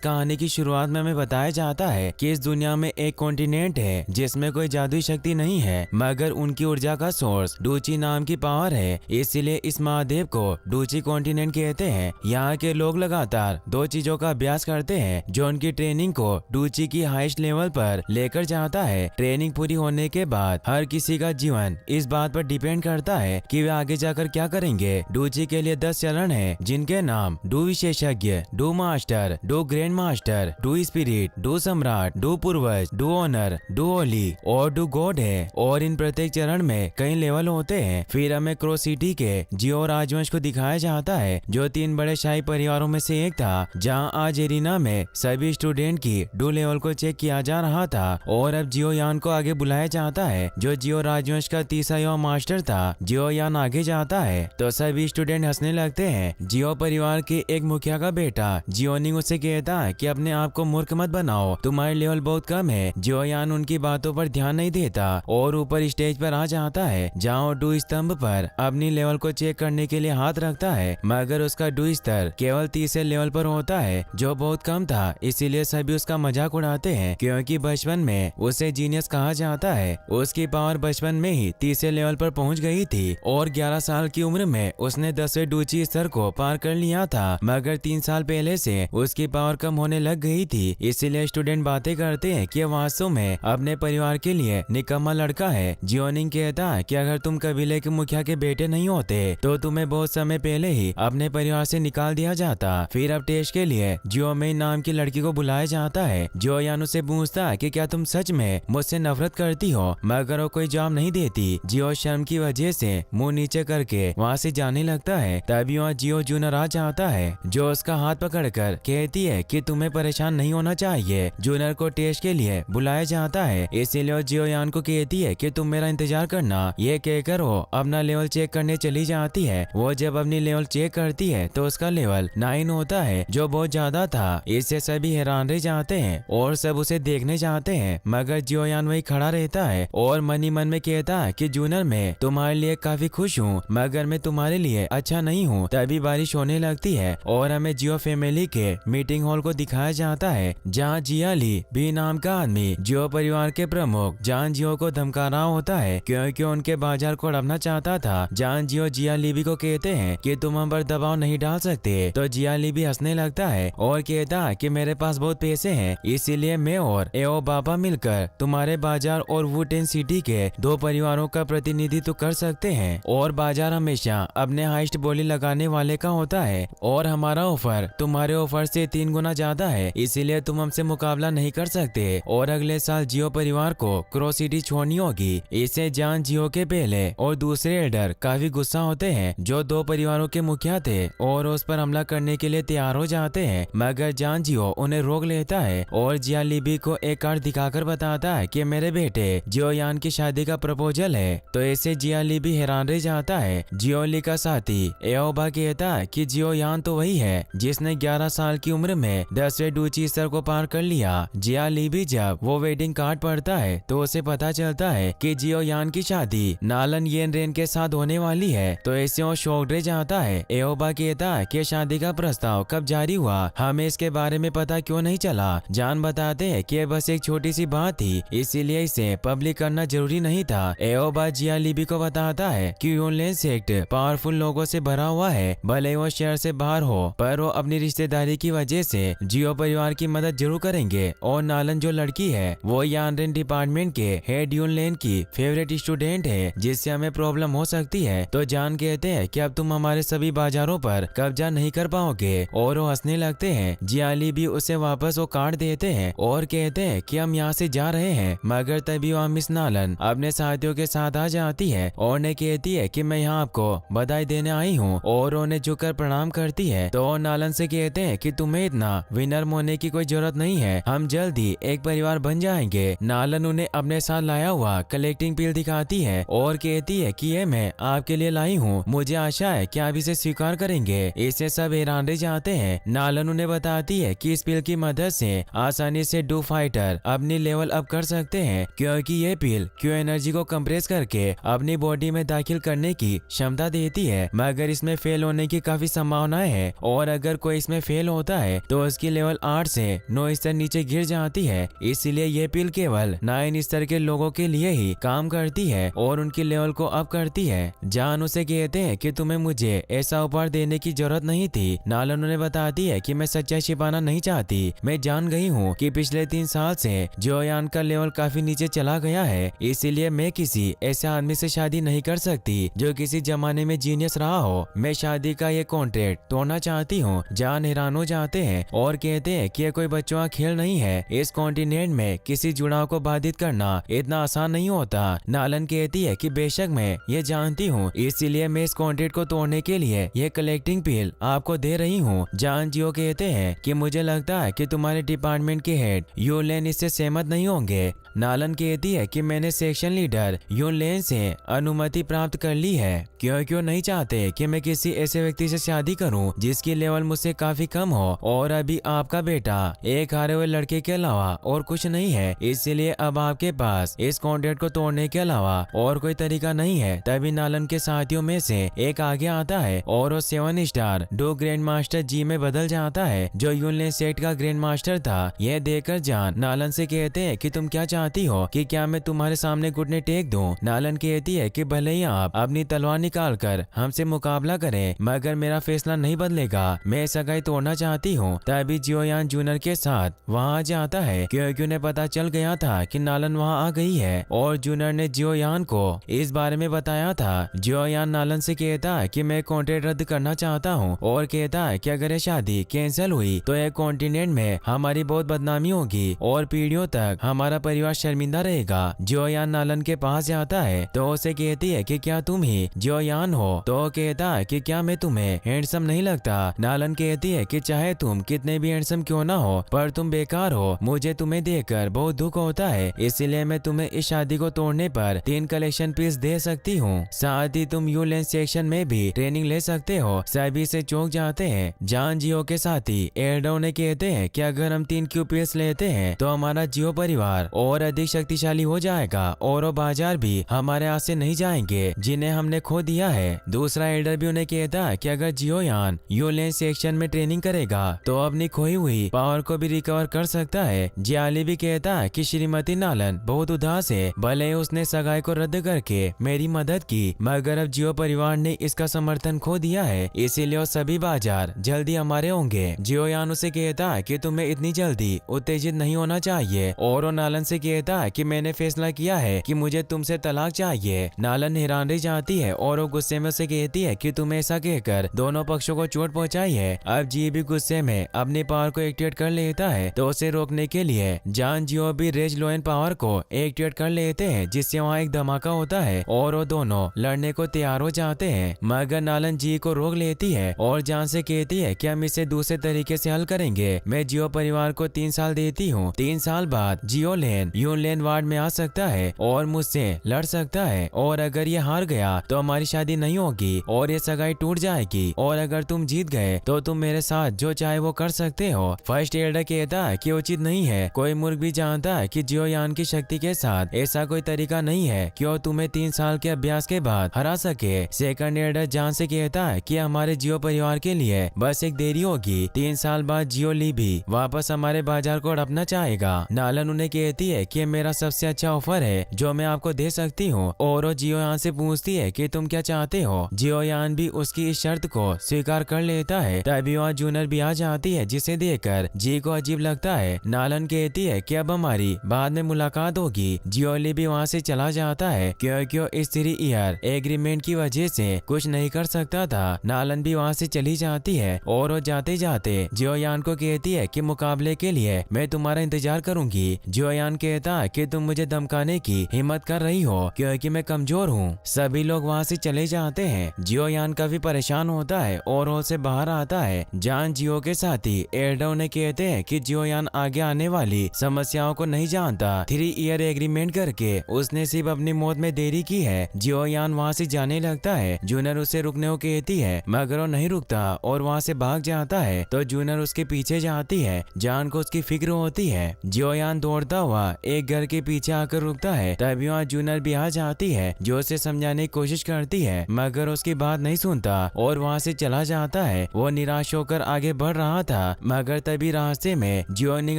कहानी की शुरुआत में हमें बताया जाता है कि इस दुनिया में एक कॉन्टिनेंट है जिसमें कोई जादुई शक्ति नहीं है, मगर उनकी ऊर्जा का सोर्स डूची नाम की पावर है। इसीलिए इस महाद्वीप को डूची कॉन्टिनेंट कहते हैं। यहाँ के लोग लगातार दो चीजों का अभ्यास करते हैं जो उनकी ट्रेनिंग को डूची की हाईएस्ट लेवल पर लेकर जाता है। ट्रेनिंग पूरी होने के बाद हर किसी का जीवन इस बात पर डिपेंड करता है कि वे आगे जाकर क्या करेंगे। डूची के लिए 10 चरण है, जिनके नाम डू विशेषज्ञ, do master, do grand master, do spirit, do सम्राट, डू पूर्वज, डू ऑनर, डू होली और डू गॉड है। और इन प्रत्येक चरण में कई लेवल होते हैं। फिर हमें क्रो सिटी के जियो राजवंश को दिखाया जाता है, जो 3 बड़े शाही परिवारों में से एक था, जहां आज एरिना में सभी स्टूडेंट की डू लेवल को चेक किया जा रहा था। और अब जियो यान को आगे बुलाया जाता है, जो जियो राजवंश का तीसरा युवा मास्टर था। जियो यान आगे जाता है तो सभी स्टूडेंट हंसने लगते हैं। जियो परिवार के एक मुखिया का बेटा जियोनिंग उसे कहता है कि अपने आप को मूर्ख मत बनाओ, तुम्हारी लेवल बहुत कम है। जियो यान उनकी बातों पर ध्यान नहीं देता और ऊपर स्टेज पर आ जाता है, जहाँ डू स्तंभ पर अपनी लेवल को चेक करने के लिए हाथ रखता है, मगर उसका डू स्तर केवल 30 लेवल पर होता है, जो बहुत कम था। इसीलिए सभी उसका मजाक उड़ाते हैं, क्योंकि बचपन में उसे जीनियस कहा जाता है। उसकी पावर बचपन में ही 30 लेवल पर पहुंच गई थी और 11 साल की उम्र में उसने 10वें डूची स्तर को पार कर लिया था, मगर 3 साल पहले से उसकी पावर कम होने लग गई थी। इसीलिए स्टूडेंट बातें करते हैं कि वास्तव में अपने परिवार के लिए निकम्मा लड़का है। जियोनिंग कहता है कि अगर तुम कबीले के मुखिया के बेटे नहीं होते तो तुम्हें बहुत समय पहले ही अपने परिवार से निकाल दिया जाता। फिर अब टेस्ट के लिए जियो मेई नाम की लड़की को बुलाया जाता है। जियो यान उससे पूछता है कि क्या तुम सच में मुझसे नफरत करती हो, मगर वो कोई जवाब नहीं देती। जियो शर्म की वजह से मुंह नीचे करके वहाँ से जाने लगता है। तभी वहाँ जियो जूनियर आ जाता है, जो उसका हाथ पकड़कर कहती है कि तुम्हें परेशान नहीं होना चाहिए। जूनियर को टेस्ट के लिए बुलाया जाता है, इसीलिए वो जियो यान को कहती है कि तुम मेरा इंतजार करना। ये कहकर वो अपना लेवल चेक करने चली जाती है। वो जब अपनी लेवल चेक करती है तो उसका लेवल 9 होता है, जो बहुत ज्यादा था। इससे सभी हैरान रह जाते हैं और सब उसे देखने जाते हैं, मगर जियो यान वही खड़ा रहता है और मन ही मन में कहता है कि जूनियर मैं तुम्हारे लिए काफी खुश हूँ, मगर मैं तुम्हारे लिए अच्छा नहीं हूँ। तभी बारिश होने लगती है और हमें जियो फैमिली के मीटिंग हॉल को दिखाया जाता है, जहाँ जिया ली बी नाम का आदमी जियो परिवार के प्रमुख जान जियो को धमका रहा होता है, क्योंकि उनके बाजार को हड़पना चाहता था। जान जियो जिया लीबी को कहते हैं कि तुम हम पर दबाव नहीं डाल सकते, तो जिया लीबी हंसने लगता है और कहता है कि मेरे पास बहुत पैसे हैं, इसीलिए मैं और एओ बाबा मिलकर तुम्हारे बाजार और वुटेन सिटी के 2 परिवारों का प्रतिनिधित्व कर सकते हैं। और बाजार हमेशा अपने हाईएस्ट बोली लगाने वाले का होता है और हमारा ऑफर तुम्हारे ऑफर से 3 गुना ज्यादा है, इसीलिए तुम हमसे मुकाबला नहीं कर सकते और अगले साल जियो परिवार को क्रो सिटी छोड़नी होगी। इसे जान जियो के पहले और दूसरे एल्डर काफी गुस्सा होते हैं, जो 2 परिवारों के मुखिया थे, और उस पर हमला करने के लिए तैयार हो जाते हैं, मगर जान जियो उन्हें रोक लेता है और जिया लीबी को एक कार्ड दिखाकर बताता है कि मेरे बेटे जियो यान की शादी का प्रपोजल है। तो ऐसे जिया लीबी हैरान रह जाता है। जियो ली का साथी एओबा कहता है कि जियो यान तो वही है जिसने 11 साल की उम्र में 10वें डूची स्तर को पार कर लिया। जिया लीबी जब वो वेडिंग कार्ड पढ़ता है तो उसे पता चलता है कि जियो यान की शादी नालन येन रेन के साथ होने वाली है, तो ऐसे वो शॉक्ड रह जाता है। एओबा कहता है कि शादी का प्रस्ताव कब जारी हुआ, हमें इसके बारे में पता क्यों नहीं चला। जान बताते हैं कि बस एक छोटी सी बात थी, इसीलिए इसे पब्लिक करना जरूरी नहीं था। एओबा जिया लीबी को बताता है कि यूनलेन सेक्ट पावरफुल लोगों से भरा हुआ है, भले वो शहर से बाहर हो, पर वो अपनी रिश्तेदारी की वजह से जियो परिवार की मदद जरूर करेंगे। और नालन जो लड़की है वो यानरेन डिपार्टमेंट के हेड यूनलेन की फेवरेट स्टूडेंट है, जिससे हमें प्रॉब्लम हो सकती है। तो जान कहते हैं कि अब तुम हमारे सभी बाजारों पर कब्जा नहीं कर पाओगे, और वो हंसने लगते हैं। जियाली भी उसे वापस वो कार्ड देते हैं और कहते हैं कि हम यहाँ से जा रहे हैं, मगर तभी वहाँ मिस नालन अपने साथियों के साथ आ जाती है और उन्हें कहती है कि मैं यहाँ आपको बधाई देने आई हूँ, और उन्हें झुककर प्रणाम करती है। तो नालन से कहते हैं कि तुम्हें इतना विनर होने की कोई जरूरत नहीं है, हम जल्द ही एक परिवार बन जाएंगे। नालन उन्हें अपने साथ लाया हुआ कलेक्टिंग पिल दिखाती है और कहती है कि ये मैं आपके लिए लाई हूँ, मुझे आशा है कि आप इसे स्वीकार करेंगे। इससे सब हैरान रह जाते हैं। नालन उन्हें बताती है कि इस पिल की मदद से आसानी से डू फाइटर अपनी लेवल अप कर सकते हैं, क्योंकि ये पिल क्यू एनर्जी को कंप्रेस करके अपनी बॉडी में दाखिल करने की क्षमता देती है, मगर इसमें फेल होने की काफी संभावनाएं है, और अगर कोई इसमें फेल होता है तो उसकी लेवल 8 से 9 स्तर नीचे गिर जाती है। इसीलिए ये पिल केवल 9 स्तर के लोगों के लिए ही काम करती है और उनकी लेवल को अप करती है। जान उसे कहते हैं कि तुम्हें मुझे ऐसा उपहार देने की जरूरत नहीं थी। नालन उन्हें बताती है कि मैं सच्चाई छिपाना नहीं चाहती। मैं जान गई हूँ कि पिछले 3 साल से जियोयान का लेवल काफी नीचे चला गया है, इसीलिए मैं किसी ऐसे आदमी से शादी नहीं कर सकती जो किसी जमाने में जीनियस रहा हो। मैं शादी का ये कॉन्ट्रैक्ट तोड़ना चाहती हूँ। जान हैरान हो जाते हैं और कहते हैं कि ये कोई बच्चों का खेल नहीं है। इस कॉन्टिनेंट में किसी जुड़ाव को बाधित करना इतना आसान नहीं होता। नालन कहती है कि बेशक मैं ये जानती हूँ, इसीलिए मैं इस कॉन्ट्रैक्ट को तोड़ने के लिए ये कलेक्टिंग पिल आपको दे रही हूँ। जान जियो कहते हैं कि मुझे लगता है कि तुम्हारे डिपार्टमेंट के हेड यूलेन इससे सहमत नहीं होंगे। नालन कहती है कि मैंने सेक्शन लीडर यूलेन से अनुमति प्राप्त कर ली है। क्यों नहीं चाहते कि मैं किसी ऐसे व्यक्ति से शादी करूं जिसकी लेवल मुझसे काफी कम हो, और अभी आपका बेटा एक हारे हुए लड़के के अलावा और कुछ नहीं है। इसलिए अब आपके पास इस कॉन्ट्रैक्ट को तोड़ने के अलावा और कोई तरीका नहीं है। तभी नालन के साथियों में से एक आगे आता है और वो 7 स्टार डो ग्रैंड मास्टर जी में बदल जाता है, जो यूलेन सेट का ग्रैंड मास्टर था। यह देखकर जान नालन से कहते हैं कि तुम क्या चाहती हो कि क्या मैं तुम्हारे सामने घुटने टेक दूं? नालन कहती है कि भले ही आप अपनी तलवार निकाल कर हमसे मुकाबला करें, मगर मेरा फैसला नहीं बदलेगा। मैं सगाई तोड़ना चाहती हूँ। तभी जियोयान जूनियर के साथ वहाँ आ जाता है, क्योंकि उन्हें पता चल गया था कि नालन वहाँ आ गई है और जूनियर ने जियोयान को इस बारे में बताया था। जियोयान नालन से कहता है कि मैं कॉन्ट्रैक्ट रद्द करना चाहता हूँ और कहता है कि अगर ये शादी कैंसिल हुई तो एक कॉन्टिनेंट में हमारी बहुत बदनामी होगी और पीढ़ियों तक हमारा परिवार शर्मिंदा रहेगा। जियोयान नालन के पास जाता है तो उसे कहती है कि क्या तुम ही जियोयान हो? तो कहता है कि क्या मैं तुम्हें हैंडसम नहीं लगता? नालन कहती है कि चाहे तुम कितने भी हैंडसम क्यों ना हो, पर तुम बेकार हो। मुझे तुम्हें देखकर बहुत दुख होता है, इसलिए मैं तुम्हें इस शादी को तोड़ने पर 3 कलेक्शन पीस दे सकती हूँ। साथ ही तुम यूलेन सेक्शन में भी ट्रेनिंग ले सकते हो। सभी से चौंक जाते हैं। जान जियो के साथी एयरडो ने कहते हैं कि अगर हम 3 क्यूपीएस लेते हैं तो हमारा जियो परिवार और अधिक शक्तिशाली हो जाएगा और वो बाजार भी हमारे हाथ से नहीं जाएंगे जिन्हें हमने खो दिया है। दूसरा एल्डर भी उन्हें कहता है कि अगर जियोयान यूलेन सेक्शन में ट्रेनिंग करेगा तो अपनी खोई हुई पावर को भी रिकवर कर सकता है। जियाली भी कहता है कि श्रीमती नालन बहुत उदास है, भले ही उसने सगाई को रद्द करके मेरी मदद की, मगर अब जियो परिवार ने इसका समर्थन खो दिया है, इसीलिए वो सभी बाजार जल्दी हमारे होंगे। जियोयान उसे कहता है कि तुम्हें इतनी जल्दी उत्तेजित नहीं होना चाहिए और वो नालन से कहता है कि मैंने फैसला किया है कि मुझे तुमसे तलाक चाहिए। नालन हैरान रह जाती है और वो गुस्से में उसे कहती है कि तुम्हें ऐसा कहकर दोनों पक्षों को चोट पहुंचाई है। अब जी भी गुस्से में अपनी पावर को एक्टिवेट कर लेता है, तो उसे रोकने के लिए जान जियो भी रेज लोएन पावर को एक्टिवेट कर लेते हैं, जिससे वहाँ एक धमाका होता है और वो दोनों लड़ने को तैयार हो जाते हैं। मगर नालन जी को रोक लेती है और जान से कहती है कि हम इसे दूसरे तरीके से हल करेंगे। मैं जियो परिवार को 3 साल देती हूँ। 3 साल बाद जियो लेन यूलेन वार्ड में आ सकता है और मुझसे लड़ सकता है, और अगर ये हार गया तो हमारी शादी नहीं होगी और ये सगाई टूट जाएगी, और अगर तुम जीत गए तो तुम मेरे साथ जो चाहे वो कर सकते हो। फर्स्ट एल्डर कहता है कि उचित नहीं है। कोई मूर्ख भी जानता है कि जियोयान की शक्ति के साथ ऐसा कोई तरीका नहीं है कि वो तुम्हें 3 साल के अभ्यास के बाद हरा सके। सेकंड एल्डर जान से कहता है कि हमारे जियो परिवार के लिए बस एक देरी होगी। 3 साल बाद जियो ली भी वापस हमारे बाजार को हड़पना चाहेगा। नालन उन्हें कहती है कि मेरा सबसे अच्छा ऑफर है जो मैं आपको दे सकती हूँ, और वो जियोयान से पूछती है कि तुम क्या चाहते हो। जियोयान भी उसकी इस शर्त को स्वीकार कर लेता है। तभी वहाँ जूनियर भी आ जाती है, जिसे देखकर जी को अजीब लगता है। नालन कहती है कि अब हमारी बाद में मुलाकात होगी। जियोली भी वहाँ से चला जाता है क्योंकि वो इस 3 ईयर एग्रीमेंट की वजह से कुछ नहीं कर सकता था। नालन भी वहाँ से चली जाती है और वो जाते जाते जियोयान को कहती है कि मुकाबले के लिए मैं तुम्हारा इंतजार करूंगी। जियोयान कहता है कि तुम मुझे धमकाने की हिम्मत कर रही हो क्योंकि मैं कमजोर हूँ। सभी लोग वहाँ से चले जाते हैं। जियोयान काफी परेशान होता है और हॉल से बाहर आता है। जान जियो के साथी एल्डो ने कहते हैं कि जियोयान आगे आने वाली समस्याओं को नहीं जानता। 3 ईयर एग्रीमेंट करके उसने सिर्फ अपनी मौत में देरी की है। जियोयान वहाँ से जाने लगता है। जूनियर उसे रुकने को कहती है, मगर वो नहीं रुकता और वहाँ से भाग जाता है, तो जूनियर उसके पीछे जाती है। जान को उसकी फिक्र होती है। जियोयान दौड़ता हुआ एक घर के पीछे आकर रुकता है। तभी वहाँ जूनियर भी आ जाती है, जो उसे समझाने की कोशिश करती है, मगर उसकी बात नहीं सुनता और वहाँ से चला जाता है। वो निराश होकर आगे बढ़ रहा था था, मगर तभी रास्ते में जियोनिंग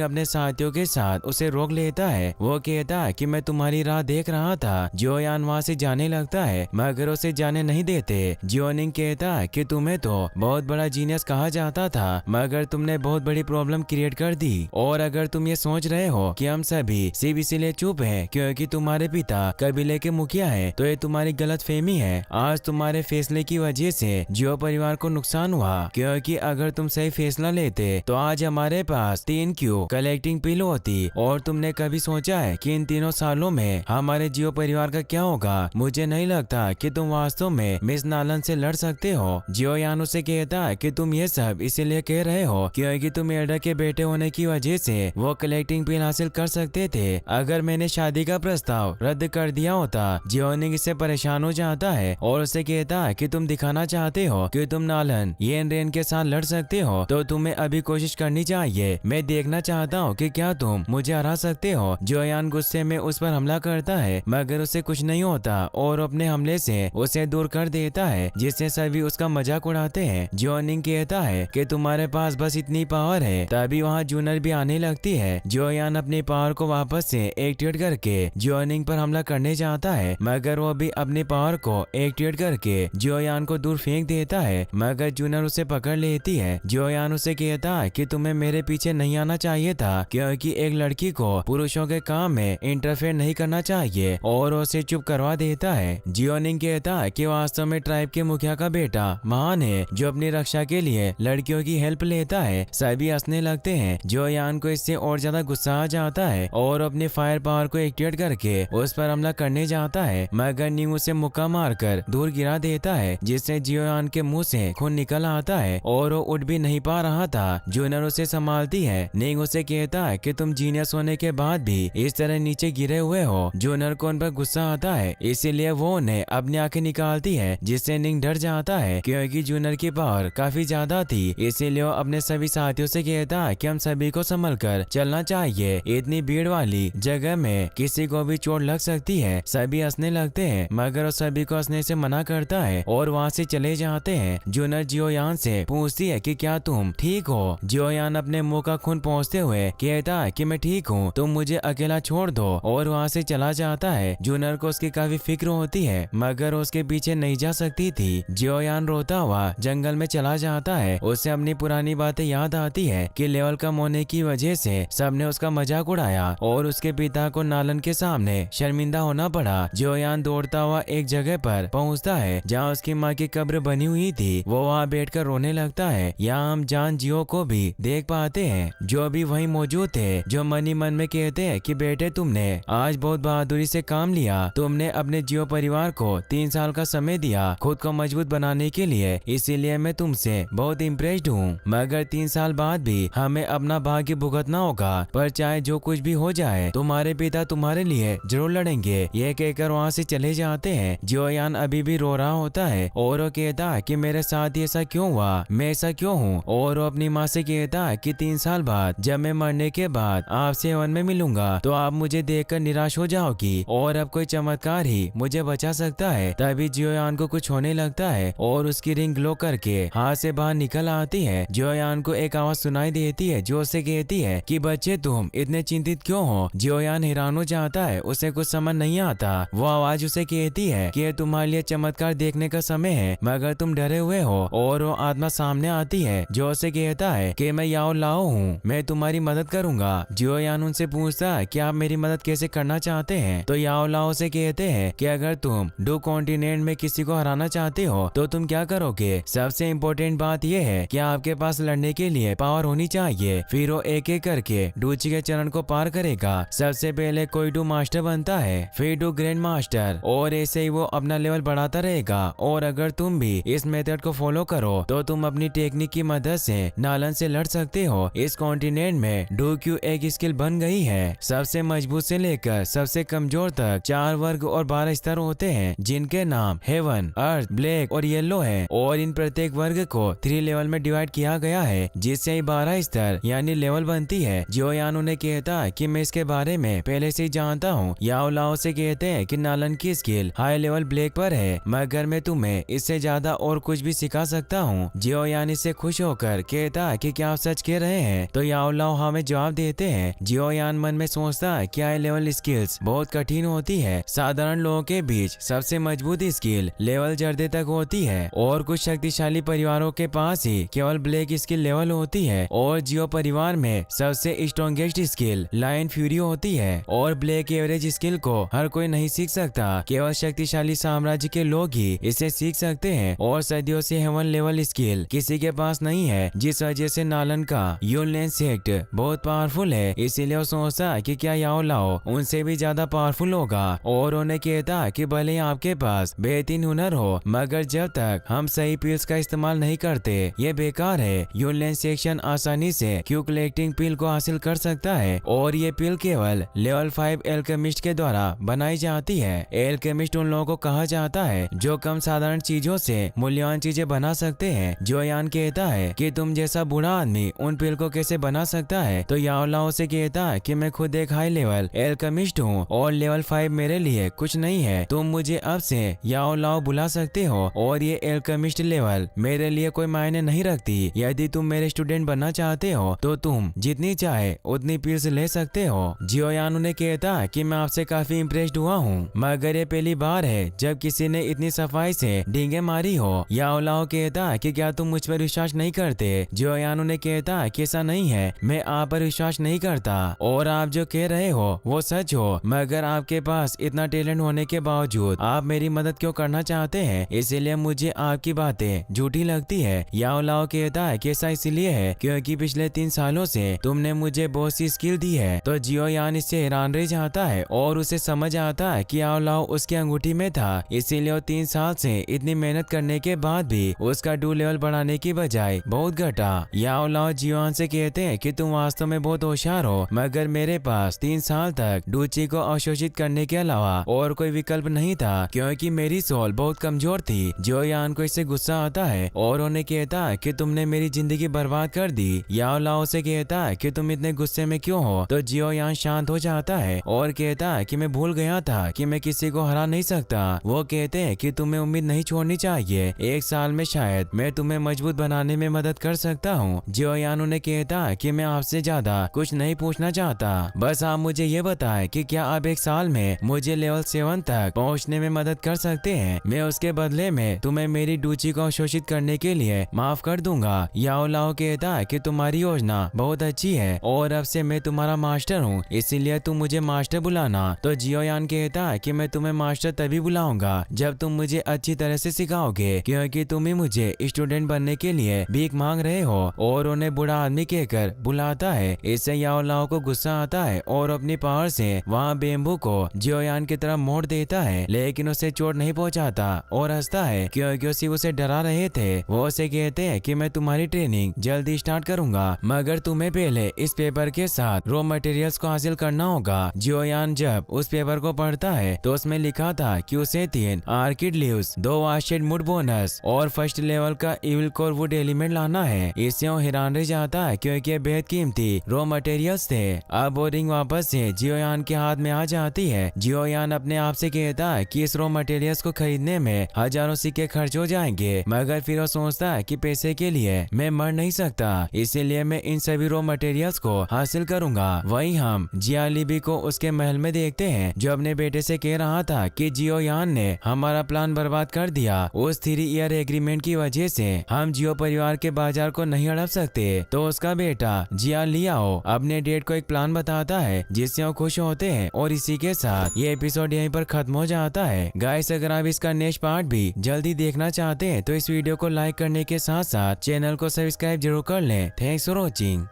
अपने साथियों के साथ उसे रोक लेता है। वो कहता है कि मैं तुम्हारी राह देख रहा था। जियोयान वहाँ से जाने लगता है, मगर उसे जाने नहीं देते। जियोनिंग कहता है कि तुम्हें तो बहुत बड़ा जीनियस कहा जाता था, मगर तुमने बहुत बड़ी प्रॉब्लम क्रिएट कर दी। और अगर तुम ये सोच रहे हो कि हम सभी सिर्फ इसीलिए चुप हैं क्योंकि तुम्हारे पिता कबीले के मुखिया है, तो ये तुम्हारी गलतफहमी है। आज तुम्हारे फैसले की वजह से जियो परिवार को नुकसान हुआ, क्योंकि अगर तुम सही फैसला लेते तो आज हमारे पास 3 क्यू कलेक्टिंग पिल होती। और तुमने कभी सोचा है कि इन 3 सालों में हमारे जियो परिवार का क्या होगा? मुझे नहीं लगता कि तुम वास्तव में मिस नालन से लड़ सकते हो। जियोयान उसे कहता है कि तुम ये सब इसीलिए कह रहे हो क्योंकि तुम एल्डर के बेटे होने की वजह से वो कलेक्टिंग पिल हासिल कर सकते थे। अगर मैंने शादी का प्रस्ताव रद्द कर दिया होता। जियोनिंग इससे परेशान हो जाता है और उसे कहता है कि तुम दिखाना चाहते हो कि तुम नालन येन रेन के साथ लड़ सकते हो, तो तुम्हें अभी कोशिश करनी चाहिए। मैं देखना चाहता हूँ कि क्या तुम मुझे हरा सकते हो। जियोयान गुस्से में उस पर हमला करता है, मगर उसे कुछ नहीं होता और अपने हमले से उसे दूर कर देता है, जिससे सभी उसका मजाक उड़ाते हैं। जियोनिंग कहता है कि तुम्हारे पास बस इतनी पावर है। तभी वहाँ जूनर भी आने लगती है। जियोयान अपनी पावर को वापस से एक्टिवेट करके जियोनिंग पर हमला करने जाता है, मगर वो भी अपनी पावर को एक्टिवेट करके जियोयान को दूर फेंक देता है, मगर जूनर उसे पकड़ लेती है। जियोयान उसे कहता है कि तुम्हें मेरे पीछे नहीं आना चाहिए था, क्योंकि एक लड़की को पुरुषों के काम में इंटरफेयर नहीं करना चाहिए, और उसे चुप करवा देता है। जियोनिंग कहता है कि वास्तव में ट्राइब के मुखिया का बेटा महान है, जो अपनी रक्षा के लिए लड़कियों की हेल्प लेता है। सभी हंसने लगते हैं। जियोयान को इससे और ज्यादा गुस्सा आ जाता है और अपने फायर पावर को एक्टिवेट करके उस पर हमला करने जाता है, मगर निंग उसे मुक्का मारकर दूर गिरा देता है, जिससे जियोयान के मुंह से खून निकल आता है और वो उठ भी नहीं पा रहा था। जूनर उसे संभालती है। निंग उसे कहता है कि तुम जीनियस होने के बाद भी इस तरह नीचे गिरे हुए हो। जूनर को उन पर गुस्सा आता है, इसीलिए वो उन्हें अपनी आंखें निकालती है, जिससे निंग डर जाता है क्योंकि जूनर की पावर काफी ज्यादा थी। इसीलिए वो अपने सभी साथियों से कहता है कि हम सभी को संभल कर चलना चाहिए। इतनी भीड़ वाली जगह में किसी को भी चोट लग सकती है। सभी हंसने लगते हैं, मगर वो सभी को हंसने से मना करता है और वहाँ से चले जाते हैं। जूनर जियोयान से पूछती है कि क्या तुम ठीक हो? जियोयान अपने मुंह का खून पोंछते हुए कहता है कि मैं ठीक हूँ, तुम मुझे अकेला छोड़ दो, और वहाँ से चला जाता है। जूनर को उसकी काफी फिक्र होती है, मगर उसके पीछे नहीं जा सकती थी। जियोयान रोता हुआ जंगल में चला जाता है। उसे अपनी पुरानी बातें याद आती है कि लेवल कम होने की वजह से सबने उसका मजाक उड़ाया और उसके पिता को नालन के सामने शर्मिंदा होना पड़ा। जियोयान दौड़ता हुआ एक जगह पर पहुंचता है जहां उसकी मां की कब्र बनी हुई थी। वो वहां बैठकर रोने लगता है। यहाँ हम जान जियो को भी देख पाते हैं, जो भी वहीं मौजूद थे, जो मन ही मन में कहते हैं कि बेटे तुमने आज बहुत बहादुरी से काम लिया। तुमने अपने जियो परिवार को 3 साल का समय दिया खुद को मजबूत बनाने के लिए, इसीलिए मैं तुमसे बहुत इम्प्रेस्ड हूँ। मगर 3 साल बाद भी हमें अपना भाग्य भुगतना होगा, पर चाहे जो कुछ भी हो जाए तुम्हारे पिता तुम्हारे लिए जरूर लड़ेंगे। ये कहकर वहाँ से चले जाते हैं। जियोयान अभी भी रो रहा होता है और वो कहता है कि मेरे साथ ऐसा क्यों हुआ, मैं ऐसा क्यों हूँ। और वो अपनी माँ से कहता है कि 3 साल बाद जब मैं मरने के बाद आपसे हेवन में मिलूंगा तो आप मुझे देखकर निराश हो जाओगी और अब कोई चमत्कार ही मुझे बचा सकता है। तभी जियोयान को कुछ होने लगता है और उसकी रिंग ग्लो करके हाथ से बाहर निकल आती है। जियोयान को एक आवाज सुनाई देती है जो उसे कहती है कि बच्चे तुम इतने चिंतित क्यों हो। जियोयान हैरान हो जाता है, उसे कुछ समझ नहीं आता। वो आवाज उसे कहती है कि ये तुम्हारे लिए चमत्कार देखने का समय है, मगर तुम डरे हुए हो। और वो आत्मा सामने आती है जो उसे कहता है कि मैं याओ लाओ हूँ, मैं तुम्हारी मदद करूंगा। जियोयान उनसे पूछता है कि आप मेरी मदद कैसे करना चाहते हैं। तो याओ लाओ से कहते हैं कि अगर तुम डू कॉन्टिनेंट में किसी को हराना चाहते हो तो तुम क्या करोगे। सबसे इम्पोर्टेंट बात यह है कि आपके पास लड़ने के लिए पावर होनी चाहिए। फिर वो एक एक करके डूची के चरण को पार करेगा। सबसे पहले कोई डू मास्टर बनता है, फिर डू ग्रैंड मास्टर, और ऐसे ही वो अपना लेवल बढ़ाता रहेगा। और अगर तुम भी इस मेथड को फॉलो करो तो तुम अपनी टेक्निक की मदद से नालन से लड़ सकते हो। इस कॉन्टिनेंट में डू क्यू एक स्किल बन गई है। सबसे मजबूत से लेकर सबसे कमजोर तक 4 वर्ग और 12 स्तर होते हैं, जिनके नाम हेवन, अर्थ, ब्लैक और येलो है। और इन प्रत्येक वर्ग को 3 लेवल में डिवाइड किया गया है, जिससे 12 स्तर यानी लेवल बनती है। जियोयान उन्हें कहता है कि मैं इसके बारे में पहले से ही जानता हूँ। याओ लाओ से कहते हैं कि नालन की स्किल हाई लेवल ब्लैक पर है, मगर मैं तुम्हें इससे ज्यादा और कुछ भी सिखा सकता हूँ। जियोयान इससे खुश होकर कहता कहता है कि क्या आप सच कह रहे हैं? तो याओ लाओ हमें जवाब देते हैं। जियो यान मन में सोचता है कि हाई लेवल स्किल्स बहुत कठिन होती है। साधारण लोगों के बीच सबसे मजबूत स्किल लेवल जर्दे तक होती है और कुछ शक्तिशाली परिवारों के पास ही केवल ब्लैक स्किल लेवल होती है। और जियो परिवार में सबसे स्ट्रॉन्गेस्ट स्किल लायन फ्यूरी होती है और ब्लैक एवरेज स्किल को हर कोई नहीं सीख सकता, केवल शक्तिशाली साम्राज्य के लोग ही इसे सीख सकते हैं। और सदियों से हेवन लेवल स्किल किसी के पास नहीं है, जिस वजह से नालन का यूनलैंड सेक्ट बहुत पावरफुल है। इसीलिए वो सोचता कि क्या याओ लाओ उनसे भी ज्यादा पावरफुल होगा और उन्हें कहता कि भले आपके पास बेहतरीन हुनर हो, मगर जब तक हम सही पिल्स का इस्तेमाल नहीं करते ये बेकार है। यूनलैंड सेक्शन आसानी से क्यू कलेक्टिंग पिल को हासिल कर सकता है और ये पिल केवल लेवल 5 एल्केमिस्ट के द्वारा बनाई जाती है। एल्केमिस्ट उन लोगों को कहा जाता है जो कम साधारण चीजों से मूल्यवान चीजें बना सकते हैं। जो यान कहता है कि तुम जैसा बूढ़ा आदमी उन पिल को कैसे बना सकता है? तो याओ लाओ से कहता है कि मैं खुद एक हाई लेवल एल्केमिस्ट हूँ और लेवल 5 मेरे लिए कुछ नहीं है। तुम मुझे अब से याओ लाओ बुला सकते हो और ये एल्केमिस्ट लेवल मेरे लिए कोई मायने नहीं रखती। यदि तुम मेरे स्टूडेंट बनना चाहते हो तो तुम जितनी चाहे उतनी पिल्स ले सकते हो। जियो यान उन्हें कहता है कि मैं आपसे काफी इम्प्रेस्ड हुआ हूँ, मगर ये पहली बार है जब किसी ने इतनी सफाई से डींगे मारी हो। याओ लाओ कहता है कि क्या तुम मुझ पर विश्वास नहीं करते? जियो यान उन्हें कहता है कि ऐसा नहीं है, मैं आप पर विश्वास नहीं करता और आप जो कह रहे हो वो सच हो, मगर आपके पास इतना टैलेंट होने के बावजूद आप मेरी मदद क्यों करना चाहते हैं? इसीलिए मुझे आपकी बातें झूठी लगती है। याओ लाओ कहता है कि ऐसा इसलिए है क्योंकि पिछले 3 सालों से तुमने मुझे बहुत सी स्किल दी है। तो जियो यान इससे हैरान रह जाता है और उसे समझ आता है कि याओ लाओ उसकी अंगूठी में था, इसीलिए वो 3 साल से इतनी मेहनत करने के बाद भी उसका डू लेवल बढ़ाने की बजाय बहुत घटा। याओ लाओ जियो यान से कहते हैं कि तुम वास्तव में बहुत होशियार हो, मगर मेरे पास 3 साल तक डूची को अवशोषित करने के अलावा और कोई विकल्प नहीं था क्योंकि मेरी सोल बहुत कमजोर थी। जियो यान को इससे गुस्सा आता है और उन्हें कहता है कि तुमने मेरी जिंदगी बर्बाद कर दी। याओ लाओ से कहता है कि तुम इतने गुस्से में क्यों हो? तो जियो यान शांत हो जाता है और कहता है कि मैं भूल गया था कि मैं किसी को हरा नहीं सकता। वो कहते हैं कि तुम्हें उम्मीद नहीं छोड़नी चाहिए, 1 साल में शायद मैं तुम्हें मजबूत बनाने में मदद कर सकता हूँ। जियो यान उन्हें कहता है कि मैं आपसे ज्यादा कुछ नहीं पूछना चाहता, बस आप मुझे ये बताएं कि क्या आप 1 साल में मुझे लेवल 7 तक पहुँचने में मदद कर सकते हैं? मैं उसके बदले में तुम्हें मेरी डूची को शोषित करने के लिए माफ कर दूंगा। याओ लाओ कहता है कि तुम्हारी योजना बहुत अच्छी है और अब से मैं तुम्हारा मास्टर हूँ, इसीलिए तुम मुझे मास्टर बुलाना। तो जियो यान कहता है कि मैं तुम्हें मास्टर तभी बुलाऊंगा जब तुम मुझे अच्छी तरह से सिखाओगे, क्योंकि तुम ही मुझे स्टूडेंट बनने के लिए भीख मांग रहे हो। और उन्हें बूढ़ा आदमी कहकर बुलाता है। इससे याओ लाओ को गुस्सा आता है और अपनी पावर से वहाँ बेम्बू को जियो यान की तरफ मोड़ देता है, लेकिन उसे चोट नहीं पहुँचाता और हंसता है क्योंकि उसी उसे डरा रहे थे। वो उसे कहते हैं कि मैं तुम्हारी ट्रेनिंग जल्दी स्टार्ट करूंगा, मगर तुम्हें पहले इस पेपर के साथ रॉ मटेरियल्स को हासिल करना होगा। जियो यान जब उस पेपर को पढ़ता है तो उसमें लिखा था कि उसे 3 आर्किड लीव्स, 2 वाशेड मुड बोनस और फर्स्ट लेवल का इविल कोर वुड एलिमेंट लाना है। इससे वो हैरान रह जाता है क्योंकि ये बेहद कीमती रॉ मटेरियल्स थे। अब वो रिंग वापस से जियो यान के हाथ में आ जाती है। जियो यान अपने आप से कहता है कि इस रॉ मटेरियल्स को खरीदने में हजारों सिक्के खर्च हो जाएंगे, मगर फिर वो सोचता है कि पैसे के लिए मैं मर नहीं सकता, इसीलिए मैं इन सभी रॉ मटेरियल्स को हासिल करूंगा। वहीं हम जिया लिबी को उसके महल में देखते हैं, जो अपने बेटे से कह रहा था कि जियो यान ने हमारा प्लान बर्बाद कर दिया। उस 3 ईयर एग्रीमेंट की वजह से हम जियो परिवार के बाजार को नहीं हड़प सकते। तो उसका बेटा जिया लियाओ अपने डेड को एक प्लान बताता है जिससे वो खुश होते हैं और इसी के साथ ये एपिसोड यहीं पर खत्म हो जाता है। गाइस, अगर आप इसका नेक्स्ट पार्ट भी जल्दी देखना चाहते हैं तो इस वीडियो को लाइक करने के साथ साथ चैनल को सब्सक्राइब जरूर कर लें। Thanks for watching.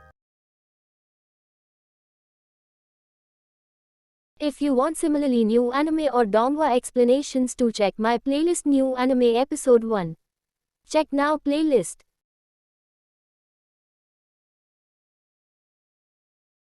If you want similarly new anime or donghua explanations, to check my playlist New Anime Episode 1. Check now playlist.